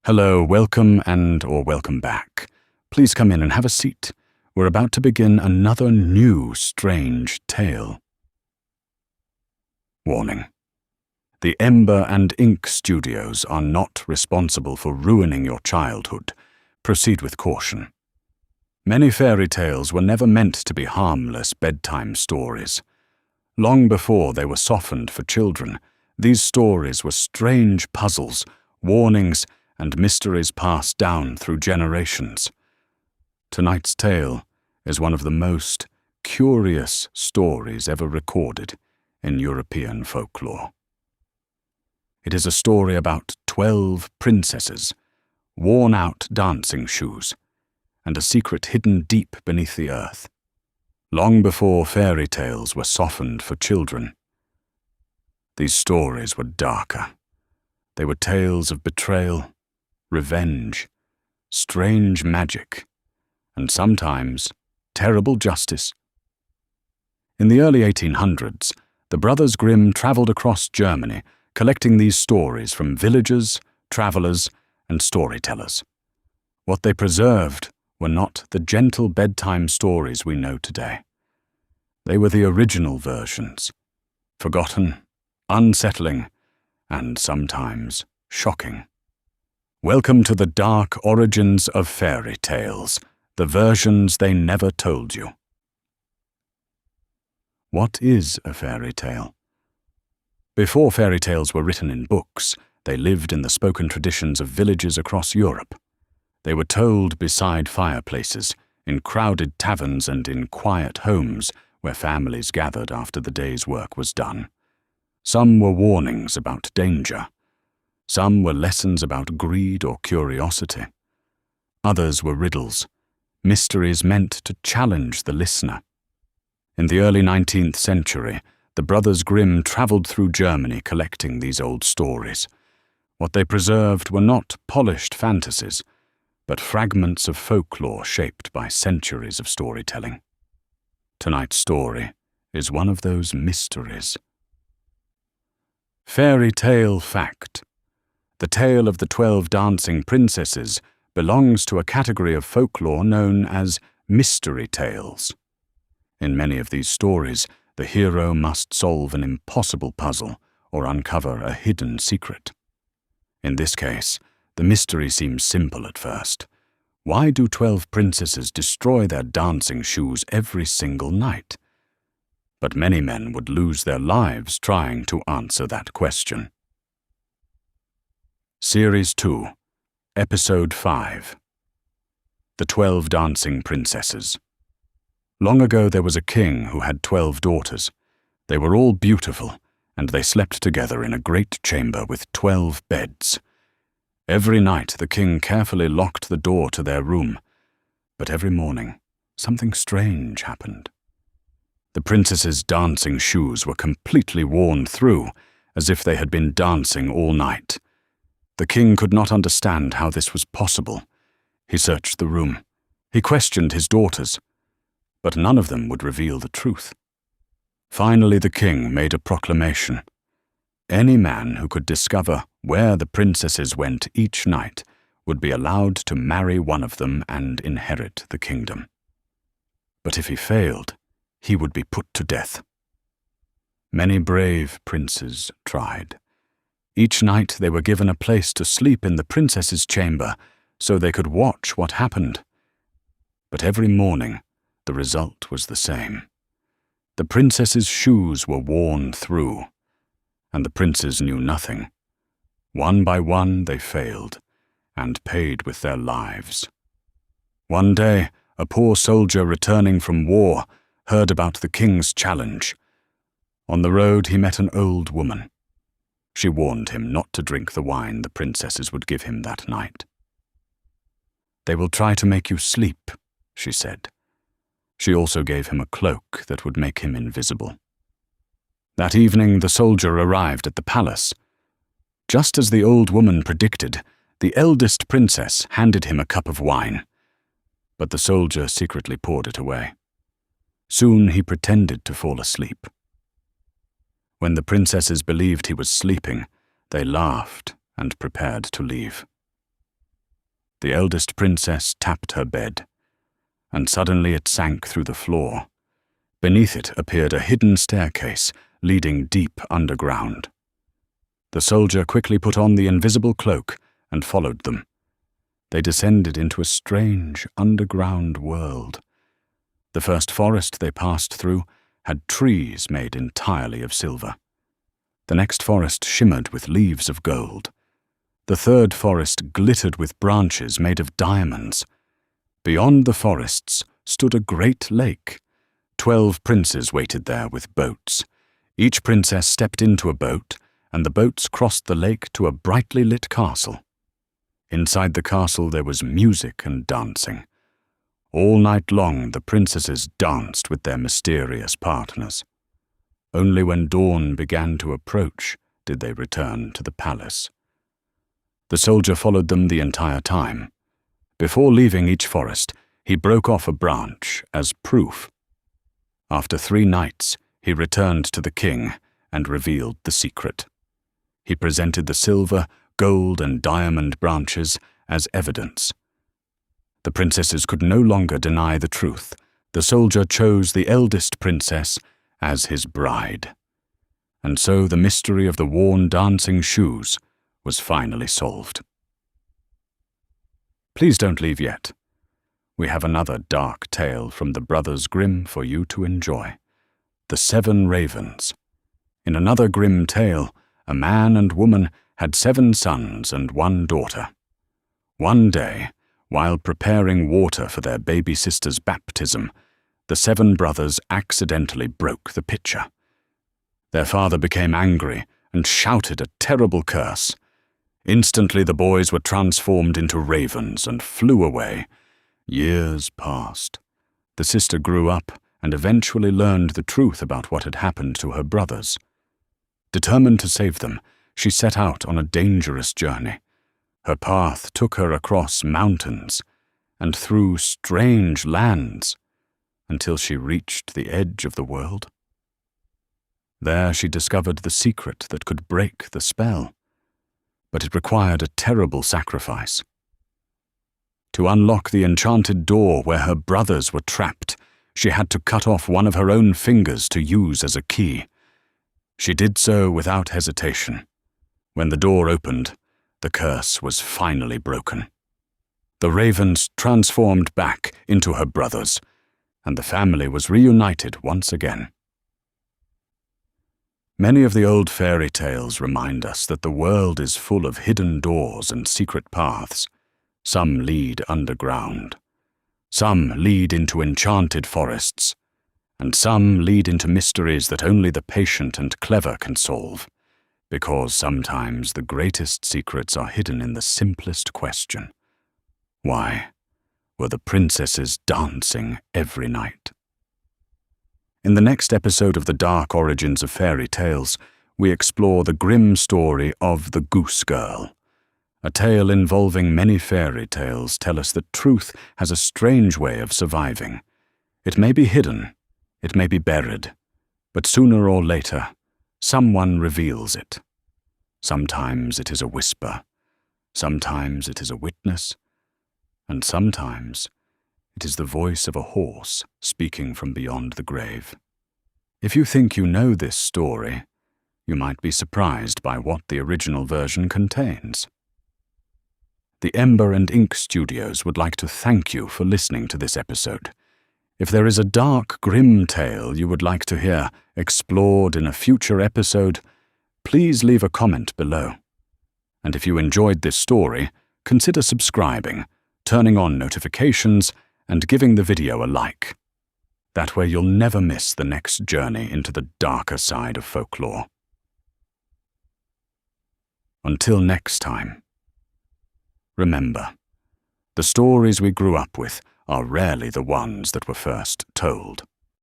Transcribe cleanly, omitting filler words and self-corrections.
Hello, welcome or welcome back. Please come in and have a seat. We're about to begin another new strange tale. Warning. The Ember Ink Studios are not responsible for ruining your childhood. Proceed with caution. Many fairy tales were never meant to be harmless bedtime stories. Long before they were softened for children, these stories were strange puzzles, warnings, and mysteries passed down through generations. Tonight's tale is one of the most curious stories ever recorded in European folklore. It is a story about 12 princesses, worn-out dancing shoes, and a secret hidden deep beneath the earth. Long before fairy tales were softened for children, these stories were darker. They were tales of betrayal, revenge, strange magic, and sometimes terrible justice. In the early 1800s, the Brothers Grimm traveled across Germany, collecting these stories from villagers, travelers, and storytellers. What they preserved were not the gentle bedtime stories we know today. They were the original versions, forgotten, unsettling, and sometimes shocking. Welcome to the dark origins of fairy tales, the versions they never told you. What is a fairy tale? Before fairy tales were written in books, they lived in the spoken traditions of villages across Europe. They were told beside fireplaces, in crowded taverns and in quiet homes where families gathered after the day's work was done. Some were warnings about danger. Some were lessons about greed or curiosity. Others were riddles, mysteries meant to challenge the listener. In the early 19th century, the Brothers Grimm traveled through Germany collecting these old stories. What they preserved were not polished fantasies, but fragments of folklore shaped by centuries of storytelling. Tonight's story is one of those mysteries. Fairy tale fact. The tale of the 12 dancing princesses belongs to a category of folklore known as mystery tales. In many of these stories, the hero must solve an impossible puzzle or uncover a hidden secret. In this case, the mystery seems simple at first. Why do 12 princesses destroy their dancing shoes every single night? But many men would lose their lives trying to answer that question. Series 2, Episode 5. The 12 Dancing Princesses. Long ago there was a king who had 12 daughters. They were all beautiful, and they slept together in a great chamber with 12 beds. Every night the king carefully locked the door to their room, but every morning something strange happened. The princesses' dancing shoes were completely worn through, as if they had been dancing all night. The king could not understand how this was possible. He searched the room. He questioned his daughters, but none of them would reveal the truth. Finally, the king made a proclamation. Any man who could discover where the princesses went each night would be allowed to marry one of them and inherit the kingdom. But if he failed, he would be put to death. Many brave princes tried. Each night they were given a place to sleep in the princess's chamber so they could watch what happened. But every morning, the result was the same. The princess's shoes were worn through, and the princes knew nothing. One by one they failed, and paid with their lives. One day, a poor soldier returning from war heard about the king's challenge. On the road he met an old woman. She warned him not to drink the wine the princesses would give him that night. "They will try to make you sleep," she said. She also gave him a cloak that would make him invisible. That evening the soldier arrived at the palace. Just as the old woman predicted, the eldest princess handed him a cup of wine, but the soldier secretly poured it away. Soon he pretended to fall asleep. When the princesses believed he was sleeping, they laughed and prepared to leave. The eldest princess tapped her bed, and suddenly it sank through the floor. Beneath it appeared a hidden staircase leading deep underground. The soldier quickly put on the invisible cloak and followed them. They descended into a strange underground world. The first forest they passed through had trees made entirely of silver. The next forest shimmered with leaves of gold. The third forest glittered with branches made of diamonds. Beyond the forests stood a great lake. 12 princes waited there with boats. Each princess stepped into a boat, and the boats crossed the lake to a brightly lit castle. Inside the castle there was music and dancing. All night long the princesses danced with their mysterious partners. Only when dawn began to approach did they return to the palace. The soldier followed them the entire time. Before leaving each forest, he broke off a branch as proof. After 3 nights, he returned to the king and revealed the secret. He presented the silver, gold, and diamond branches as evidence. The princesses could no longer deny the truth. The soldier chose the eldest princess as his bride. And so the mystery of the worn dancing shoes was finally solved. Please don't leave yet. We have another dark tale from the Brothers Grimm for you to enjoy. The 7 Ravens. In another Grimm tale, a man and woman had 7 sons and 1 daughter. One day, while preparing water for their baby sister's baptism, the 7 brothers accidentally broke the pitcher. Their father became angry and shouted a terrible curse. Instantly the boys were transformed into ravens and flew away. Years passed. The sister grew up and eventually learned the truth about what had happened to her brothers. Determined to save them, she set out on a dangerous journey. Her path took her across mountains and through strange lands until she reached the edge of the world. There she discovered the secret that could break the spell, but it required a terrible sacrifice. To unlock the enchanted door where her brothers were trapped, she had to cut off one of her own fingers to use as a key. She did so without hesitation. When the door opened, the curse was finally broken. The ravens transformed back into her brothers, and the family was reunited once again. Many of the old fairy tales remind us that the world is full of hidden doors and secret paths. Some lead underground. Some lead into enchanted forests, and some lead into mysteries that only the patient and clever can solve, because sometimes the greatest secrets are hidden in the simplest question. Why were the princesses dancing every night? In the next episode of the Dark Origins of Fairy Tales, we explore the grim story of the Goose Girl. A tale involving many fairy tales tell us that truth has a strange way of surviving. It may be hidden, it may be buried, but sooner or later, someone reveals it. Sometimes it is a whisper, sometimes it is a witness, and sometimes it is the voice of a horse speaking from beyond the grave. If you think you know this story, you might be surprised by what the original version contains. The Ember Ink Studios would like to thank you for listening to this episode. If there is a dark, grim tale you would like to hear explored in a future episode, please leave a comment below. And if you enjoyed this story, consider subscribing, turning on notifications, and giving the video a like. That way you'll never miss the next journey into the darker side of folklore. Until next time. Remember, the stories we grew up with are rarely the ones that were first told.